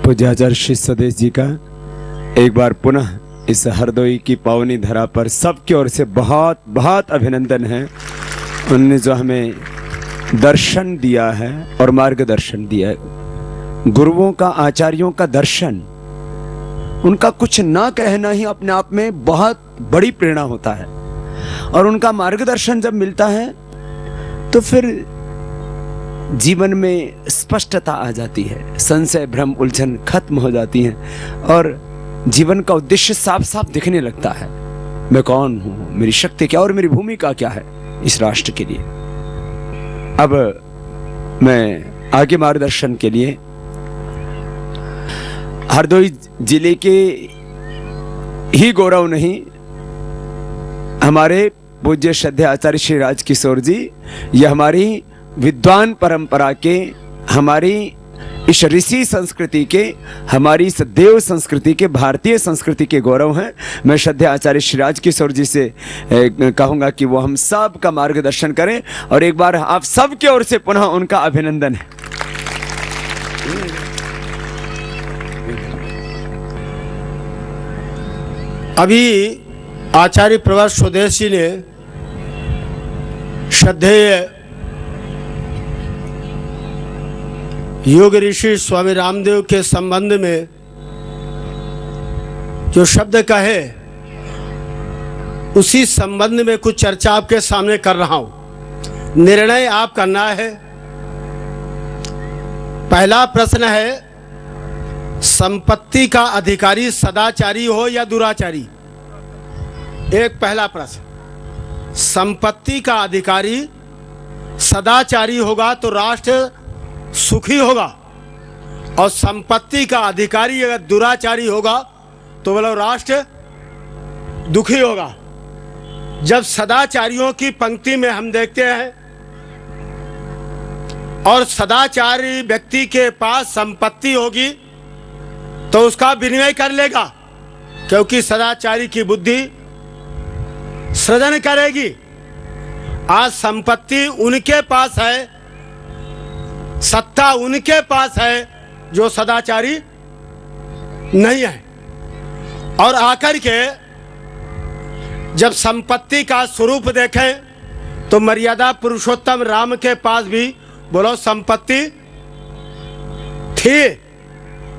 पूज्य आचार्य श्री स्वदेश जी का एक बार पुनः इस हरदोई की पावनी धरा पर सबकी ओर से बहुत बहुत अभिनंदन है। उन्होंने जो हमें दर्शन दिया है और मार्गदर्शन दिया है, गुरुओं का, आचार्यों का दर्शन, उनका कुछ ना कहना ही अपने आप में बहुत बड़ी प्रेरणा होता है। और उनका मार्गदर्शन जब मिलता है तो फिर जीवन में स्पष्टता आ जाती है, संशय भ्रम उलझन खत्म हो जाती है और जीवन का उद्देश्य साफ साफ दिखने लगता है। मैं कौन हूं, मेरी शक्ति क्या और मेरी भूमिका क्या है इस राष्ट्र के लिए। अब मैं आगे मार्गदर्शन के लिए हरदोई जिले के ही गौरव नहीं, हमारे पूज्य श्रद्धेय आचार्य श्री राजकिशोर जी, ये हमारी विद्वान परंपरा के, हमारी इस ऋषि संस्कृति के, हमारी इस देव संस्कृति के, भारतीय संस्कृति के गौरव हैं। मैं श्रद्धेय आचार्य श्री राजकिशोर जी से कहूंगा कि वो हम सब का मार्गदर्शन करें और एक बार आप सब की ओर से पुनः उनका अभिनंदन है। अभी आचार्य प्रभात स्वदेश जी ने श्रद्धेय योग ऋषि स्वामी रामदेव के संबंध में जो शब्द कहे, उसी संबंध में कुछ चर्चा आपके सामने कर रहा हूं। निर्णय आप करना है। पहला प्रश्न है, संपत्ति का अधिकारी सदाचारी हो या दुराचारी? एक पहला प्रश्न। संपत्ति का अधिकारी सदाचारी होगा तो राष्ट्र सुखी होगा, और संपत्ति का अधिकारी अगर दुराचारी होगा तो बोलो राष्ट्र दुखी होगा। जब सदाचारियों की पंक्ति में हम देखते हैं और सदाचारी व्यक्ति के पास संपत्ति होगी तो उसका विनिमय कर लेगा, क्योंकि सदाचारी की बुद्धि सृजन करेगी। आज संपत्ति उनके पास है, सत्ता उनके पास है जो सदाचारी नहीं है। और आकर के जब संपत्ति का स्वरूप देखें तो मर्यादा पुरुषोत्तम राम के पास भी बोलो संपत्ति थी,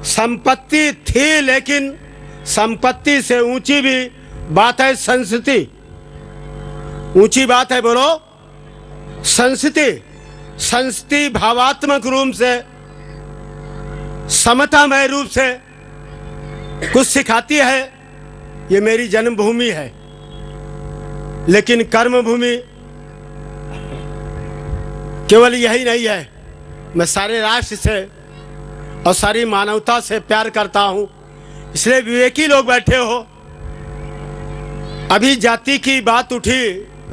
संपत्ति थी, लेकिन संपत्ति से ऊंची भी बात है संस्कृति। ऊंची बात है बोलो संस्कृति। संस्कृति भावात्मक रूप से, समतामय रूप से कुछ सिखाती है। ये मेरी जन्मभूमि है, लेकिन कर्मभूमि केवल यही नहीं है। मैं सारे राष्ट्र से और सारी मानवता से प्यार करता हूं, इसलिए विवेकी लोग बैठे हो। अभी जाति की बात उठी,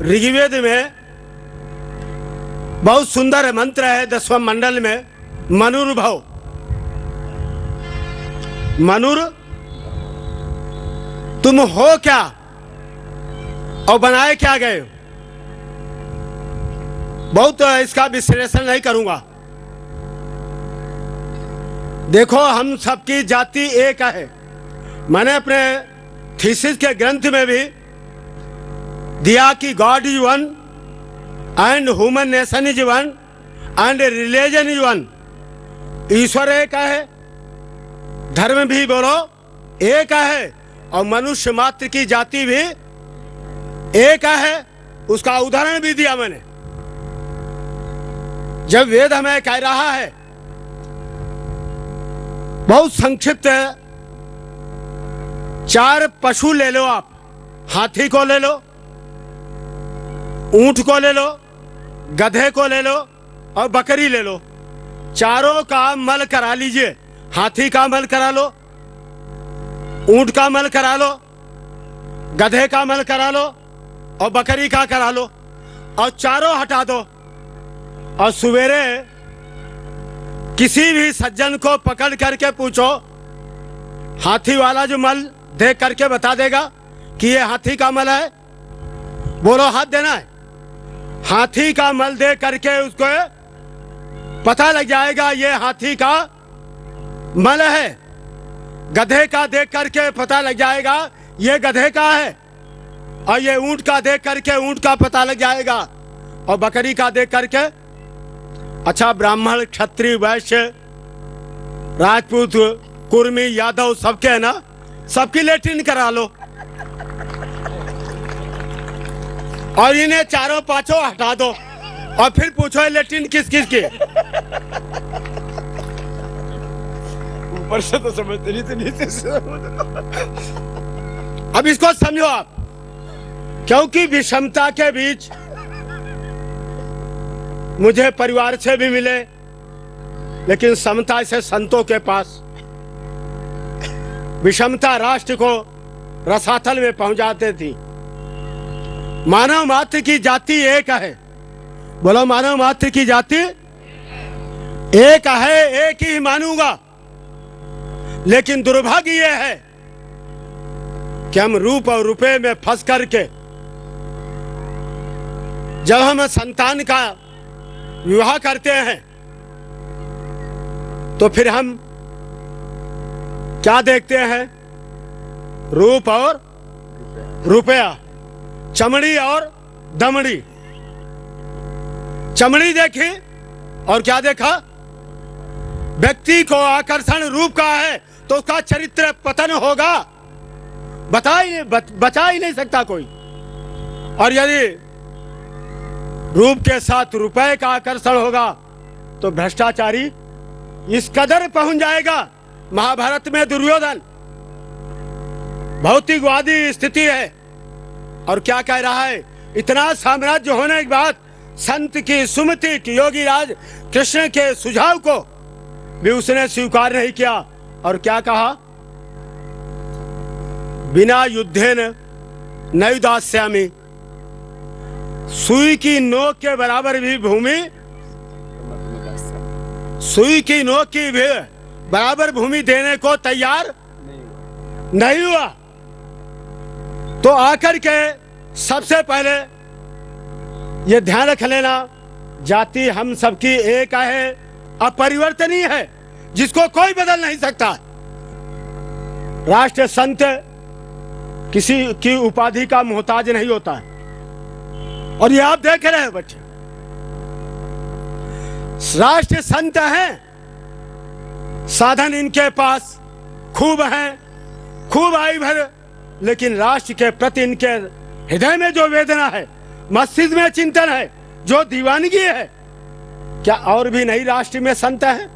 ऋग्वेद में बहुत सुंदर मंत्र है 10वें मंडल में, मनुर्भव। मनुर तुम हो क्या और बनाए क्या गए? बहुत इसका विश्लेषण नहीं करूंगा। देखो, हम सबकी जाति एक है। मैंने अपने थीसिस के ग्रंथ में भी दिया कि God is one and human nation is one and religion is one. ईश्वर एक है, धर्म भी बोलो एक है, और मनुष्य मात्र की जाति भी एक है। उसका उदाहरण भी दिया मैंने। जब वेद हमें कह रहा है, बहुत संक्षिप्त है, 4 पशु ले लो आप। हाथी को ले लो, ऊंट को ले लो, गधे को ले लो और बकरी ले लो। चारों का मल करा लीजिए। हाथी का मल करा लो, ऊंट का मल करा लो, गधे का मल करा लो और बकरी का करा लो, और चारों हटा दो। और सवेरे किसी भी सज्जन को पकड़ करके पूछो, हाथी वाला जो मल देख करके बता देगा कि ये हाथी का मल है, बोलो हाथ देना है। हाथी का मल दे करके उसको पता लग जाएगा ये हाथी का मल है। गधे का देख करके पता लग जाएगा ये गधे का है, और ये ऊंट का देख करके ऊंट का पता लग जाएगा, और बकरी का देख करके। अच्छा, ब्राह्मण क्षत्रिय वैश्य राजपूत कुर्मी यादव सबके है ना, सबकी लेट्रिन करा लो और इन्हें चारों पांचों हटा दो और फिर पूछो लेट्रिन किस किस की। ऊपर से तो समझते नहीं, तो नीचे से अब इसको समझो आप, क्योंकि विषमता के बीच मुझे परिवार से भी मिले, लेकिन समता से संतों के पास। विषमता राष्ट्र को रसातल में पहुंचाते थी। मानव मात्र की जाति एक है, बोलो मानव मात्र की जाति एक है, एक ही मानूंगा। लेकिन दुर्भाग्य यह है कि हम रूप और रुपए में फंस करके जब हम संतान का विवाह करते हैं तो फिर हम क्या देखते हैं? रूप और रुपया, चमड़ी और दमड़ी। चमड़ी देखी और क्या देखा? व्यक्ति को आकर्षण रूप का है तो उसका चरित्र पतन होगा, बचा ही नहीं सकता कोई। और यदि रूप के साथ रुपए का आकर्षण होगा तो भ्रष्टाचारी इस कदर पहुंच जाएगा। महाभारत में दुर्योधन भौतिकवादी स्थिति है और क्या कह रहा है? इतना साम्राज्य होने के बाद संत की सुमति की योगी राज कृष्ण के सुझाव को भी उसने स्वीकार नहीं किया और क्या कहा? बिना युद्धेन नैदास्यामि, सुई की नोक के बराबर भी भूमि, सुई की नोक की भी बराबर भूमि देने को तैयार नहीं हुआ। तो आकर के सबसे पहले ये ध्यान रख लेना, जाति हम सबकी एक है, अपरिवर्तनीय है, जिसको कोई बदल नहीं सकता। राष्ट्र संत किसी की उपाधि का मोहताज नहीं होता है, और ये आप देख रहे हैं बच्चे। राष्ट्र संत हैं, साधन इनके पास खूब हैं, खूब आयु भर, लेकिन राष्ट्र के प्रति इनके हृदय में जो वेदना है, मस्तिष्क में चिंतन है, जो दीवानगी है, क्या और भी नहीं राष्ट्र में संत है?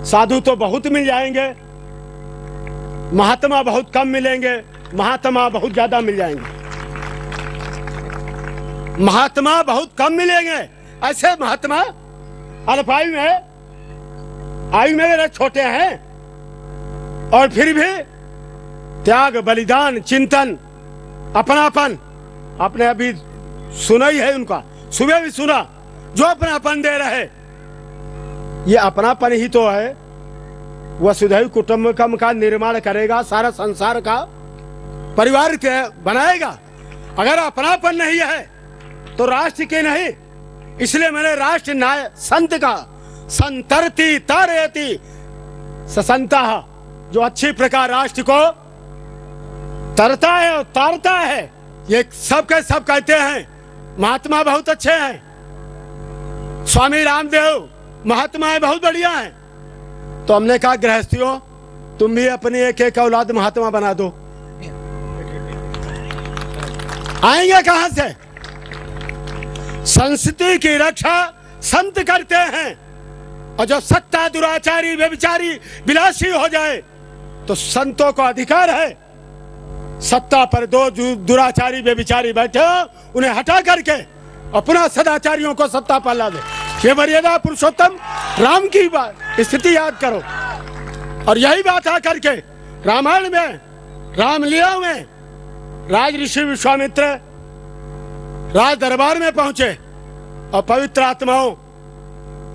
साधु तो बहुत मिल जाएंगे, महात्मा बहुत कम मिलेंगे, महात्मा बहुत ज्यादा मिल जाएंगे। महात्मा बहुत कम मिलेंगे, ऐसे महात्मा अल्पायु में, आयु में मेरे छोटे हैं, और फिर भी त्याग बलिदान चिंतन अपनापन, आपने अभी सुना ही है उनका, सुबह भी सुना, जो अपनापन दे रहे, ये अपनापन ही तो है वसुधैव कुटुंबकम का निर्माण करेगा, सारा संसार का परिवार के बनाएगा। अगर अपनापन नहीं है तो राष्ट्र के नहीं। इसलिए मैंने राष्ट्र नाय संत का संतरती तारयति ससंता, जो अच्छी प्रकार राष्ट्र को तरता है और तारता है। ये सब के सब कहते हैं महात्मा बहुत अच्छे हैं, स्वामी रामदेव महात्मा बहुत बढ़िया हैं। तो हमने कहा गृहस्थियों, तुम भी अपनी एक एक औलाद महात्मा बना दो। आएंगे कहां से? संस्कृति की रक्षा संत करते हैं, और जब सत्ता दुराचारी व्यभिचारी विलासी हो जाए तो संतों को अधिकार है सत्ता पर दो दुराचारी व्यभिचारी बैठे उन्हें हटा करके अपना सदाचारियों को सत्ता पर ला दे। ये मर्यादा पुरुषोत्तम राम की बात स्थिति याद करो। और यही बात आकर के रामायण में, रामलीला में राज ऋषि विश्वामित्र राज दरबार में पहुंचे और पवित्र आत्माओं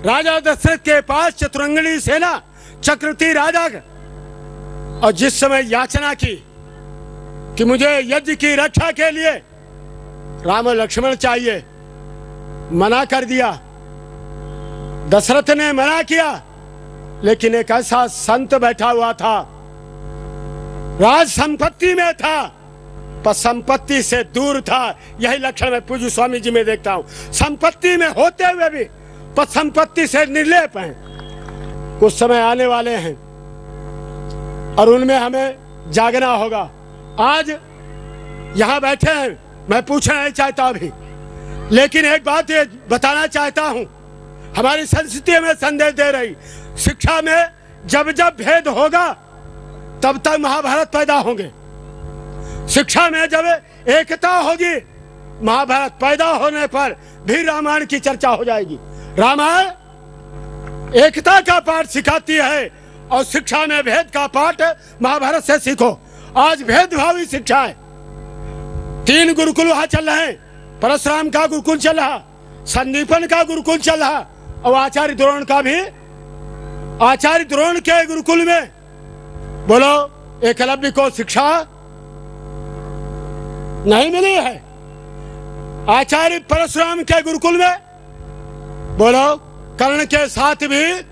राजा दशरथ के पास चतुरंगनी सेना चक्रवर्ती राजा, और जिस समय याचना की कि मुझे यज्ञ की रक्षा के लिए राम और लक्ष्मण चाहिए, मना कर दिया। दशरथ ने मना किया, लेकिन एक ऐसा संत बैठा हुआ था राज संपत्ति में था पर संपत्ति से दूर था। यही लक्षण मैं पूज्य स्वामी जी में देखता हूं। संपत्ति में होते हुए भी पर संपत्ति से निर्लेप हैं। कुछ समय आने वाले हैं और उनमें हमें जागना होगा। आज यहां बैठे हैं, मैं पूछना नहीं चाहता अभी, लेकिन एक बात ये बताना चाहता हूं, हमारी संस्कृति में संदेश दे रही, शिक्षा में जब जब भेद होगा तब तक महाभारत पैदा होंगे। शिक्षा में जब एकता होगी, महाभारत पैदा होने पर भी रामायण की चर्चा हो जाएगी। रामायण एकता का पाठ सिखाती है और शिक्षा में भेद का पाठ महाभारत से सीखो। आज भेदभावी शिक्षा है। 3 गुरुकुल वहां चल रहे हैं। परशुराम का गुरुकुल चल रहा, संदीपन का गुरुकुल चल रहा और आचार्य द्रोण का भी। आचार्य द्रोण के गुरुकुल में बोलो एकलव्य को शिक्षा नहीं मिली है। आचार्य परशुराम के गुरुकुल में बोलो कर्ण के साथ भी,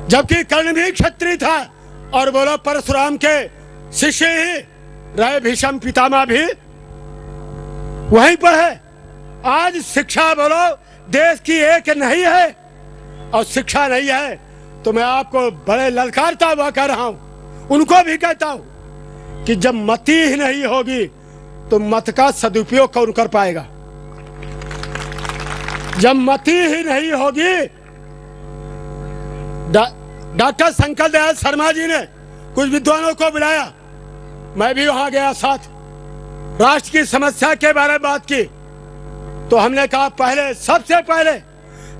जबकि कर्ण भी क्षत्रिय था, और बोलो परशुराम के शिष्य ही रहे भीष्म पितामह भी वहीं पर है। आज शिक्षा बोलो देश की एक नहीं है और शिक्षा नहीं है तो मैं आपको बड़े ललकारता हुआ कह रहा हूं, उनको भी कहता हूं कि जब मति ही नहीं होगी तो मत का सदुपयोग कौन कर पाएगा। जब मति ही नहीं होगी, डॉक्टर शंकर दयाल शर्मा जी ने कुछ विद्वानों को बुलाया, मैं भी वहां गया साथ, राष्ट्र की समस्या के बारे में बात की तो हमने कहा पहले, सबसे पहले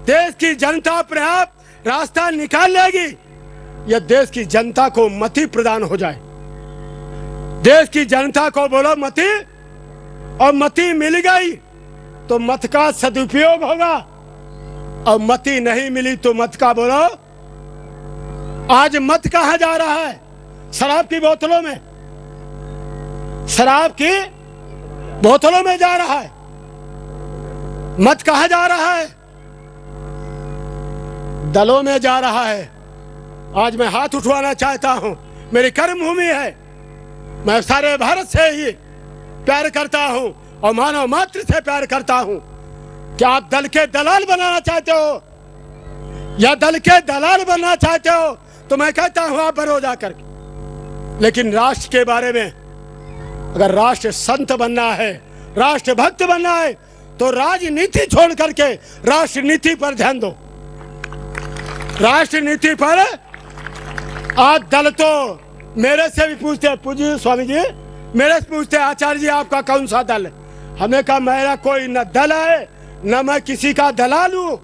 देश की जनता अपने आप रास्ता निकाल लेगी या देश की जनता को मति प्रदान हो जाए। देश की जनता को बोलो मति, और मति मिल गई तो मत का सदुपयोग होगा, और मति नहीं मिली तो मत का बोलो। आज मत कहां जा रहा है? शराब की बोतलों में, शराब की बोतलों में जा रहा है। मत कहां जा रहा है? दलों में जा रहा है। आज मैं हाथ उठवाना चाहता हूं, मेरी कर्म भूमि है, मैं सारे भारत से ही प्यार करता हूं और मानव मात्र से प्यार करता हूं। क्या आप दल के दलाल बनाना चाहते हो या दल के दलाल बनना चाहते हो तो मैं कहता हूं आप बनो जाकर के। लेकिन राष्ट्र के बारे में, अगर राष्ट्र संत बनना है, राष्ट्र भक्त बनना है तो राजनीति छोड़ करके राष्ट्र नीति पर ध्यान दो। राष्ट्र नीति पर आज दल तो मेरे से भी पूछते हैं, पूज्य स्वामी जी मेरे से पूछते हैं आचार्य जी आपका कौन सा दल है? हमने कहा मेरा कोई न दल है न मैं किसी का दलाल हूं,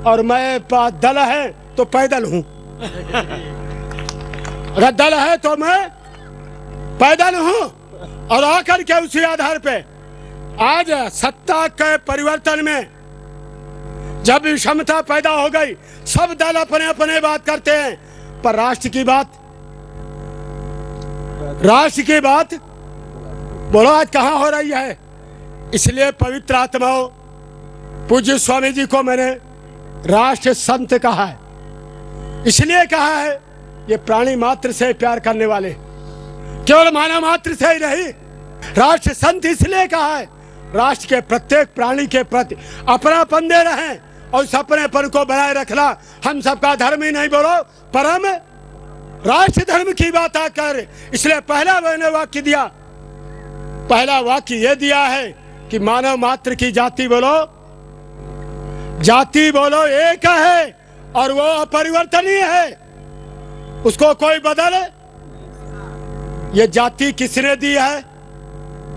और मैं पास दल है तो पैदल हूं। अगर दल है तो मैं पैदल हूं, और आकर के उसी आधार पे आज सत्ता के परिवर्तन में जब विषमता पैदा हो गई, सब दल अपने अपने बात करते हैं, पर राष्ट्र की बात बोलो आज कहां हो रही है। इसलिए पवित्र आत्माओं, पूज्य स्वामी जी को मैंने राष्ट्र संत कहा है, इसलिए कहा है ये प्राणी मात्र से प्यार करने वाले, केवल मानव मात्र से ही नहीं। राष्ट्र संत इसलिए कहा है राष्ट्र के प्रत्येक प्राणी के प्रति अपनापन दे रहे हैं, और उस अपनेपन को बनाए रखना हम सबका धर्म ही नहीं बोलो परम राष्ट्र धर्म की बात आकर। इसलिए पहला मैंने वाक्य दिया, पहला वाक्य यह दिया है कि मानव मात्र की जाति बोलो एक है और वो अपरिवर्तनीय है, उसको कोई बदल। ये जाति किसने दी है?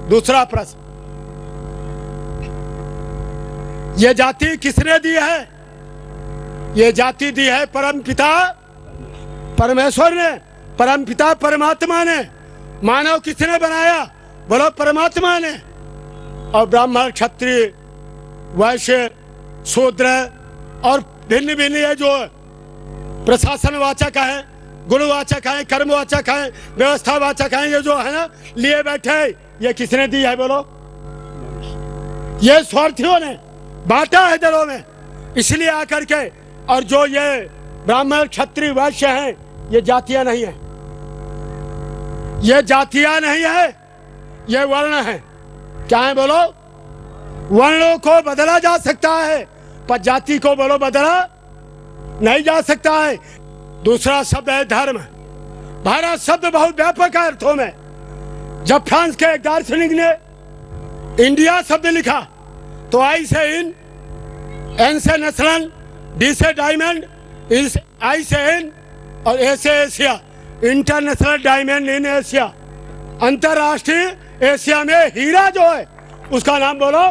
दूसरा प्रश्न, ये जाति किसने दी है? ये जाति दी है परमपिता परमेश्वर ने, परमपिता परमात्मा ने। मानव किसने बनाया? बोलो परमात्मा ने। और ब्राह्मण, क्षत्रिय, वैश्य, शूद्र और भिन्न भिन्न ये जो प्रशासनवाचक हैं, गुणवाचक हैं, कर्मवाचक हैं, व्यवस्थावाचक हैं, ये जो है ना लिए बैठे, ये किसने दी है? बोलो ये स्वार्थियों ने बांटा है दलों में, इसलिए आकर के। और जो ये ब्राह्मण, क्षत्रिय, वैश्य हैं, ये जातियां नहीं है, ये जातियां नहीं है, ये वर्ण है। क्या है बोलो? वर्णों को बदला जा सकता है, पर जाति को बोलो बदला नहीं जा सकता है। दूसरा शब्द है धर्म। भारत शब्द बहुत व्यापक है अर्थों में। जब फ्रांस के एक दार्शनिक ने इंडिया शब्द लिखा तो आई से इन, एन से नेशनल, डी से डायमंड, आई से इन और ए से Asia, international diamond in Asia. अंतरराष्ट्रीय एशिया में हीरा जो है उसका नाम बोलो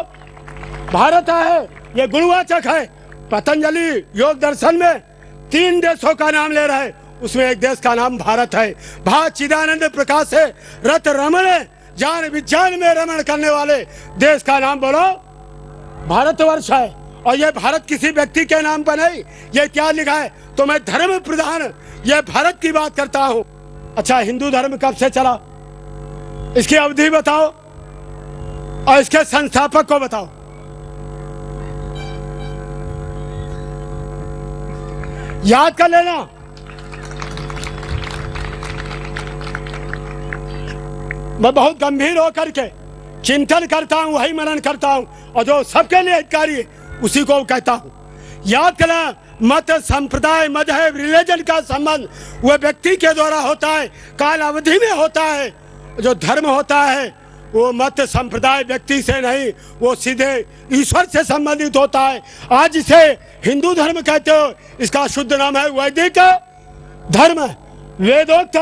भारत है। ये गुणवाचक है। पतंजलि योग दर्शन में 3 देशों का नाम ले रहा है, उसमें एक देश का नाम भारत है। भाव चिदानंद प्रकाश से रत रमण, ज्ञान विज्ञान में रमण करने वाले देश का नाम बोलो भारतवर्ष है। और ये भारत किसी व्यक्ति के नाम पर नहीं, ये क्या लिखा है? तो मैं धर्म प्रधान ये भारत की बात करता हूँ। अच्छा, हिंदू धर्म कब से चला? इसकी अवधि बताओ और इसके संस्थापक को बताओ। याद कर लेना। मैं बहुत गंभीर होकर के चिंतन करता हूं, वही मनन करता हूं, और जो सबके लिए हितकारी है उसी को कहता हूं। याद करना, मत, संप्रदाय, मजहब, रिलीजन का संबंध वह व्यक्ति के द्वारा होता है, काल अवधि में होता है। जो धर्म होता है वो मत, संप्रदाय, व्यक्ति से नहीं, वो सीधे ईश्वर से संबंधित होता है। आज इसे हिंदू धर्म कहते हो, इसका शुद्ध नाम है वैदिक धर्म, वेदोक्त।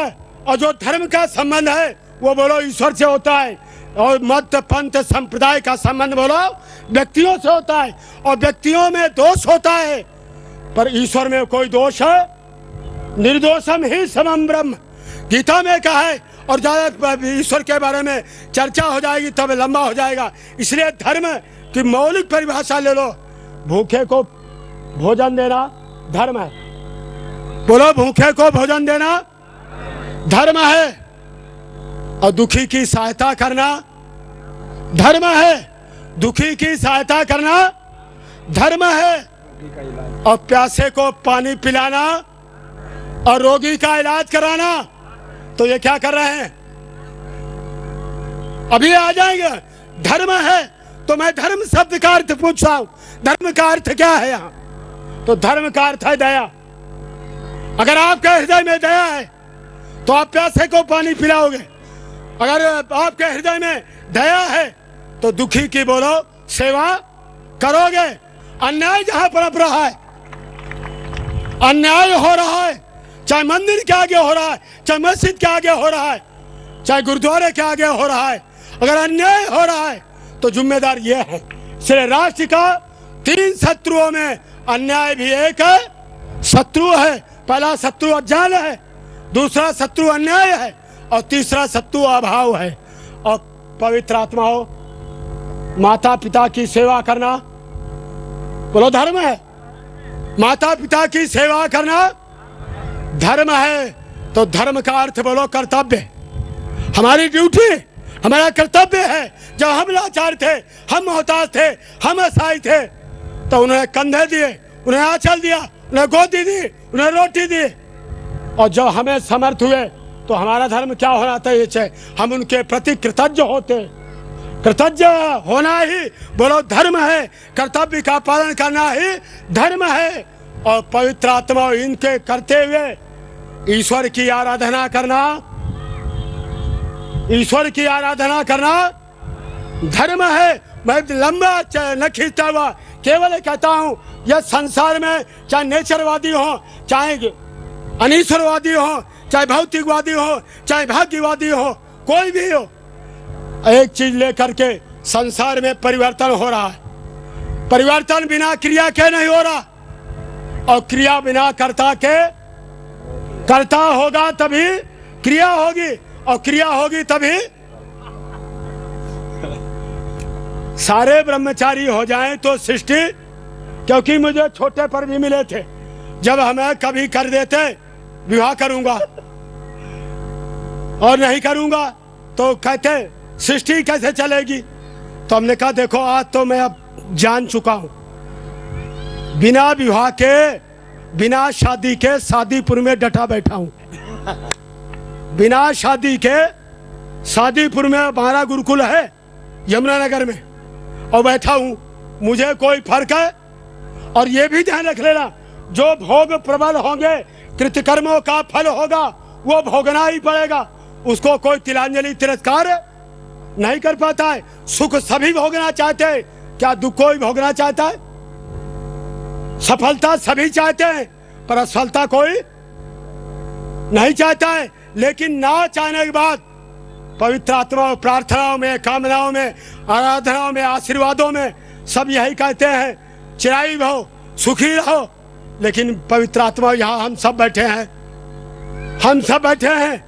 और जो धर्म का संबंध है वो बोलो ईश्वर से होता है, और मत, पंथ, संप्रदाय का संबंध बोलो व्यक्तियों से होता है। और व्यक्तियों में दोष होता है, पर ईश्वर में कोई दोष है? निर्दोषम ही समम ब्रह्म, गीता में कहा है। और ज्यादा ईश्वर के बारे में चर्चा हो जाएगी तब लंबा हो जाएगा, इसलिए धर्म की मौलिक परिभाषा ले लो। भूखे को भोजन देना धर्म है। बोलो, भूखे को भोजन देना धर्म है। और दुखी की सहायता करना धर्म है। दुखी की सहायता करना धर्म है। और प्यासे को पानी पिलाना और रोगी का इलाज कराना, तो ये क्या कर रहे हैं? अभी आ जाएंगे। धर्म है। तो मैं धर्म शब्द का अर्थ पूछ रहा हूं, धर्म का अर्थ क्या है यहां? तो धर्म का अर्थ है दया। अगर आपके हृदय में दया है तो आप प्यासे को पानी पिलाओगे। अगर आपके हृदय में दया है तो दुखी की बोलो सेवा करोगे। अन्याय जहां पनप रहा है, अन्याय हो रहा है, चाहे मंदिर के आगे हो रहा है, चाहे मस्जिद के आगे हो रहा है, चाहे गुरुद्वारे के आगे हो रहा है, अगर अन्याय हो रहा है तो जिम्मेदार ये है। इसलिए राष्ट्र का 3 शत्रुओं में अन्याय भी एक शत्रु है। पहला शत्रु अज्ञान है, दूसरा शत्रु अन्याय है, और तीसरा शत्रु अभाव है। और पवित्र आत्मा हो, माता पिता की सेवा करना बोलो धर्म है। माता पिता की सेवा करना धर्म है। तो धर्म का अर्थ बोलो कर्तव्य। हमारी ड्यूटी, हमारा कर्तव्य है। जब हम लाचार थे, हम मोहताज थे, हम असहाय थे, तो उन्हें कंधे दिए, उन्हें आंचल दिया, उन्हें गोदी दी, उन्हें रोटी दी। और जब हमें समर्थ हुए तो हमारा धर्म क्या होना चाहिए? हम उनके प्रति कृतज्ञ होते। कृतज्ञ होना ही बोलो धर्म है। कर्तव्य का पालन करना ही धर्म है। और पवित्र आत्मा इनके करते हुए ईश्वर की आराधना करना, ईश्वर की आराधना करना धर्म है। मैं लंबा न खींचता हुआ केवल कहता हूं, यह संसार में चाहे नेचरवादी हो, चाहे अनीश्वरवादी हो, चाहे भौतिकवादी हो, चाहे भाग्यवादी हो, कोई भी हो, एक चीज लेकर के संसार में परिवर्तन हो रहा है। परिवर्तन बिना क्रिया के नहीं हो रहा, और क्रिया बिना कर्ता के। कर्ता होगा तभी क्रिया होगी, और क्रिया होगी तभी सारे ब्रह्मचारी हो जाएं तो सृष्टि। क्योंकि मुझे छोटे पर भी मिले थे, जब हमें कभी कर देते विवाह करूंगा और नहीं करूंगा तो कहते सृष्टि कैसे चलेगी? तो हमने कहा देखो आज तो मैं अब जान चुका हूं, बिना विवाह के, बिना शादी के शादीपुर में डटा बैठा हूं। बिना शादी के शादीपुर में हमारा गुरुकुल है यमुनानगर में, और बैठा हूँ, मुझे कोई फर्क है? और ये भी ध्यान रख लेना, जो भोग प्रबल होंगे, कृतकर्मों का फल होगा, वो भोगना ही पड़ेगा। उसको कोई तिलांजलि तिरस्कार नहीं कर पाता है। सुख सभी भोगना चाहते हैं, क्या दुख कोई भोगना चाहता है? सफलता सभी चाहते हैं, पर असफलता कोई नहीं चाहता है। लेकिन ना चाहने के बाद पवित्र आत्माओं, प्रार्थनाओं में, कामनाओं में, आराधनाओं में, आशीर्वादों में सब यही कहते हैं, चिरायु रहो, सुखी रहो। लेकिन पवित्र आत्मा, यहाँ हम सब बैठे हैं, हम सब बैठे हैं,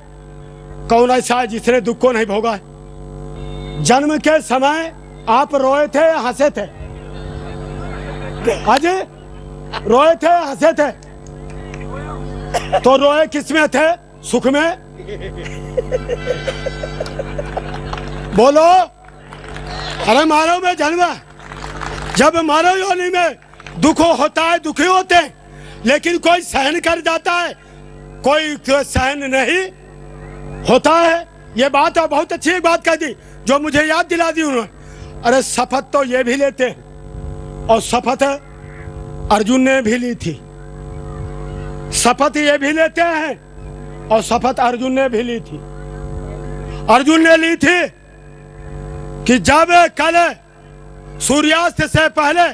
कौन ऐसा है जिसने दुख को नहीं भोगा है? जन्म के समय आप रोए थे, हंसे थे? आज रोए थे, हंसे थे? तो रोए किस में थे? सुख में? बोलो। अरे मानव में जन्म, जब मानव योनि में दुख होता है, दुखी होते हैं, लेकिन कोई सहन कर जाता है, कोई सहन नहीं होता है। ये बात है, बहुत अच्छी एक बात कह दी जो मुझे याद दिला दी उन्होंने। अरे शपथ तो ये भी लेते हैं, और शपथ अर्जुन ने भी ली थी, शपथ ये भी लेते हैं, और शपथ अर्जुन ने भी ली थी। अर्जुन ने ली थी कि जब कल सूर्यास्त से पहले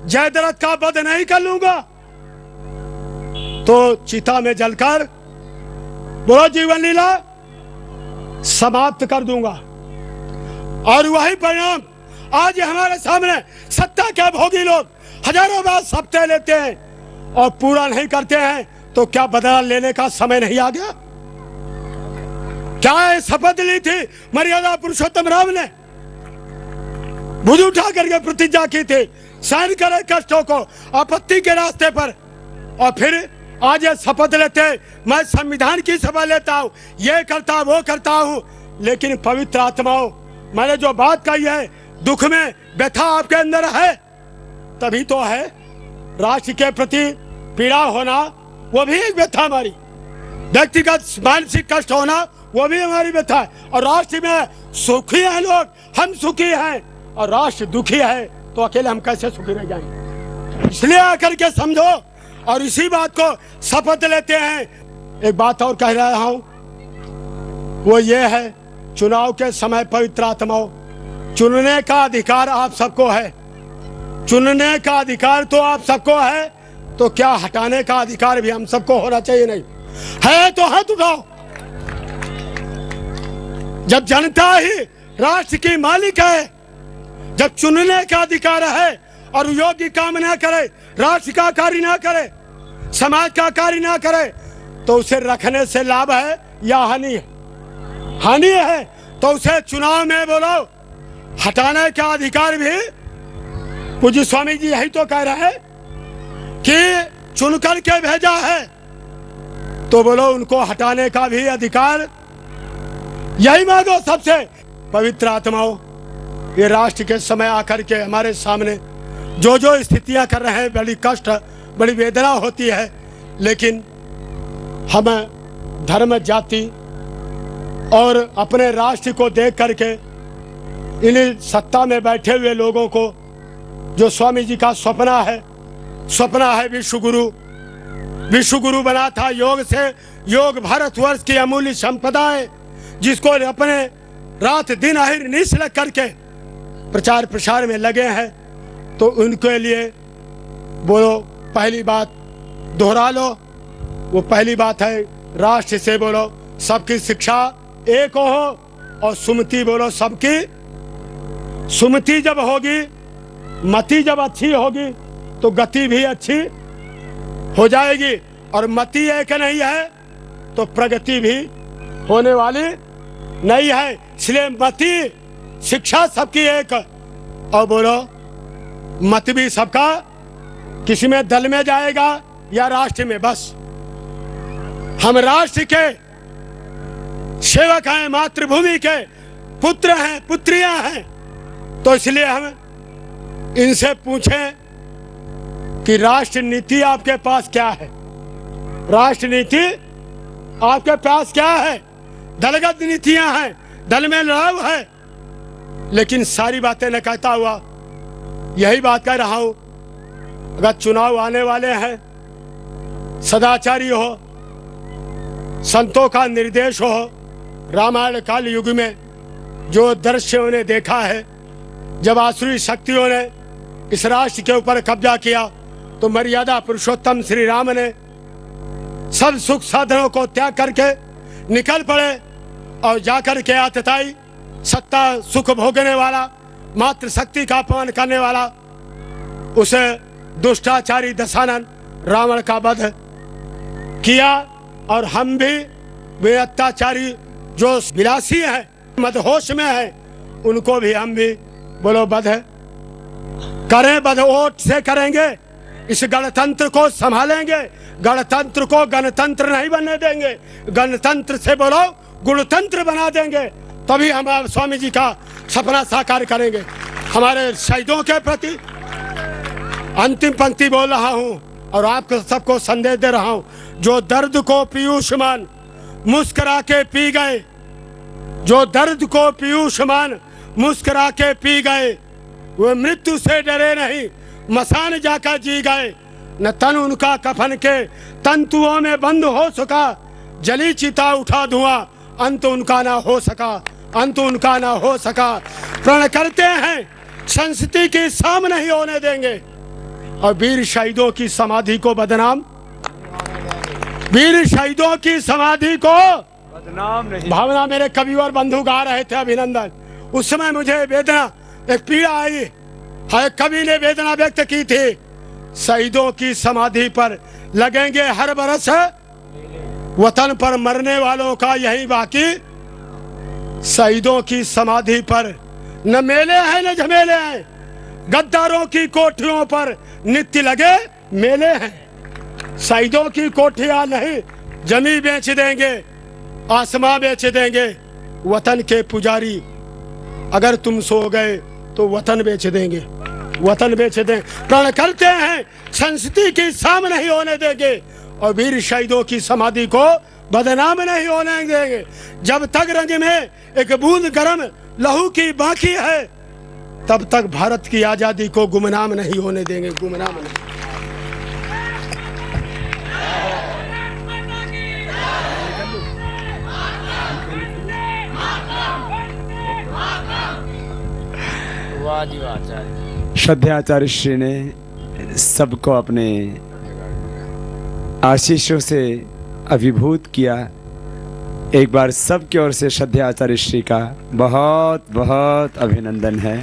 जयद्रथ का वध नहीं कर लूंगा तो चिता में जलकर, बोलो, जीवन लीला समाप्त कर दूंगा। और वही परिणाम आज हमारे सामने सत्ता के भोगी लोग हजारों बार शपथ लेते हैं और पूरा नहीं करते हैं। तो क्या बदला लेने का समय नहीं आ गया? क्या शपथ ली थी मर्यादा पुरुषोत्तम राम ने, भुज उठा करके प्रतिज्ञा की थी, सहन करे कष्टों को, आपत्ति के रास्ते पर, और फिर आज ये शपथ लेते हैं, मैं संविधान की सभा लेता हूँ, ये करता वो करता हूँ। लेकिन पवित्र आत्माओं, मैंने जो बात कही है, दुख में व्यथा आपके अंदर है, तभी तो है। राष्ट्र के प्रति पीड़ा होना वो भी एक व्यथा हमारी, व्यक्तिगत मानसिक कष्ट होना वो भी हमारी व्यथा है। और राष्ट्र में सुखी हैं लोग, हम सुखी हैं, और राष्ट्र दुखी है, तो अकेले हम कैसे सुखी रह जाएंगे? इसलिए आकर के समझो, और इसी बात को शपथ लेते हैं। एक बात और कह रहा हूं, वो ये है, चुनाव के समय पवित्र आत्माओं, चुनने का अधिकार आप सबको है, चुनने का अधिकार तो आप सबको है, तो क्या हटाने का अधिकार भी हम सबको होना चाहिए? नहीं है तो हाथ उठाओ। जब जनता ही राष्ट्र की मालिक है, जब चुनने का अधिकार है और योग्य काम ना करे, राष्ट्र का कार्य ना करे, समाज का कार्य ना करे, तो उसे रखने से लाभ है या हानि है? हानि है। तो उसे चुनाव में बोलो हटाने का अधिकार भी, पूज्य स्वामी जी यही तो कह रहे हैं कि चुन करके भेजा है, तो बोलो उनको हटाने का भी अधिकार यही मांगो सबसे। पवित्र आत्माओं, ये राष्ट्र के समय आकर के हमारे सामने जो जो स्थितियां कर रहे हैं, बड़ी कष्ट, बड़ी वेदना होती है, लेकिन हमें धर्म, जाति और अपने राष्ट्र को देख करके इन सत्ता में बैठे हुए लोगों को, जो स्वामी जी का सपना है विश्व गुरु बना था योग से, योग भारतवर्ष की अमूल्य संपदा है, जिसको अपने रात दिन अहिर निश लग करके प्रचार प्रसार में लगे हैं। तो उनके लिए बोलो, पहली बात दोहरा लो, वो पहली बात है, राष्ट्र से बोलो सबकी शिक्षा एक हो, और सुमति बोलो सबकी। सुमति जब होगी, मति जब अच्छी होगी, तो गति भी अच्छी हो जाएगी, और मति एक नहीं है तो प्रगति भी होने वाली नहीं है। इसलिए मति, शिक्षा सबकी एक, और बोलो मत भी सबका, किसी में दल में जाएगा या राष्ट्र में। बस हम राष्ट्र के सेवक हैं, मातृभूमि के पुत्र हैं, पुत्रियां हैं, तो इसलिए हम इनसे पूछें कि राष्ट्र नीति आपके पास क्या है? राष्ट्र नीति आपके पास क्या है? दलगत नीतियां हैं, दल में लड़ाऊ है, लेकिन सारी बातें न कहता हुआ यही बात कह रहा हूं, अगर चुनाव आने वाले हैं, सदाचारी हो, संतों का निर्देश हो, रामायण काल युग में जो दृश्य उन्हें देखा है, जब आसुरी शक्तियों ने इस राष्ट्र के ऊपर कब्जा किया तो मर्यादा पुरुषोत्तम श्री राम ने सब सुख साधनों को त्याग करके निकल पड़े और जाकर के आतताई सत्ता सुख भोगने वाला, मात्र शक्ति का अपमान करने वाला उसे दुष्टाचारी दशानन रावण का वध किया। और हम भी वे अत्याचारी जो विलासी हैं, मदहोश में हैं, उनको भी हम भी बोलो वध करें, वध वोट से करेंगे, इस गणतंत्र को संभालेंगे, गणतंत्र को गणतंत्र नहीं बनने देंगे, गणतंत्र से बोलो गुणतंत्र बना देंगे, तभी हम स्वामी जी का सपना साकार करेंगे। हमारे शहीदों के प्रति अंतिम पंक्ति बोल रहा हूं और आपको सबको संदेश दे रहा हूं, जो दर्द को पीयूषमान मुस्कुरा के पी गए, जो दर्द को पीयूषमान मुस्कुरा के पी गए, वो मृत्यु से डरे नहीं, मसान जाकर जी गए, न तन उनका कफन के तंतुओं में बंद हो सका, जली चिता उठा धुआं, अंत उनका ना हो सका, अंत उनका ना हो सका। प्रण करते हैं संस्कृति की शाम नहीं होने देंगे और वीर शहीदों की समाधि को बदनाम, वीर शहीदों की समाधि को बदनाम नहीं। भावना मेरे कवि और बंधु गा रहे थे अभिनंदन, उस समय मुझे वेदना, एक पीड़ा आई है, कवि ने वेदना व्यक्त की थी, शहीदों की समाधि पर लगेंगे हर बरस, वतन पर मरने वालों का यही बाकी, शहीदों की समाधि पर न मेले हैं न झमेले हैं, गद्दारों की कोठियों पर नित्य लगे मेले हैं, शहीदों की कोठियां नहीं, जमी बेच देंगे, आसमां बेच देंगे, वतन के पुजारी अगर तुम सो गए तो वतन बेच देंगे, वतन बेच दें। प्रण करते हैं संस्कृति की शाम नहीं होने देंगे और वीर शहीदों की समाधि को बदनाम नहीं होने देंगे। जब तक रंग में एक बूंद गर्म लहू की बाकी है, तब तक भारत की आजादी को गुमनाम नहीं होने देंगे, गुमनाम नहीं। श्रद्धेय आचार्य श्री ने सबको अपने आशीषों से अभिभूत किया। एक बार सबकी ओर से श्रद्धेय आचार्य श्री का बहुत बहुत अभिनंदन है।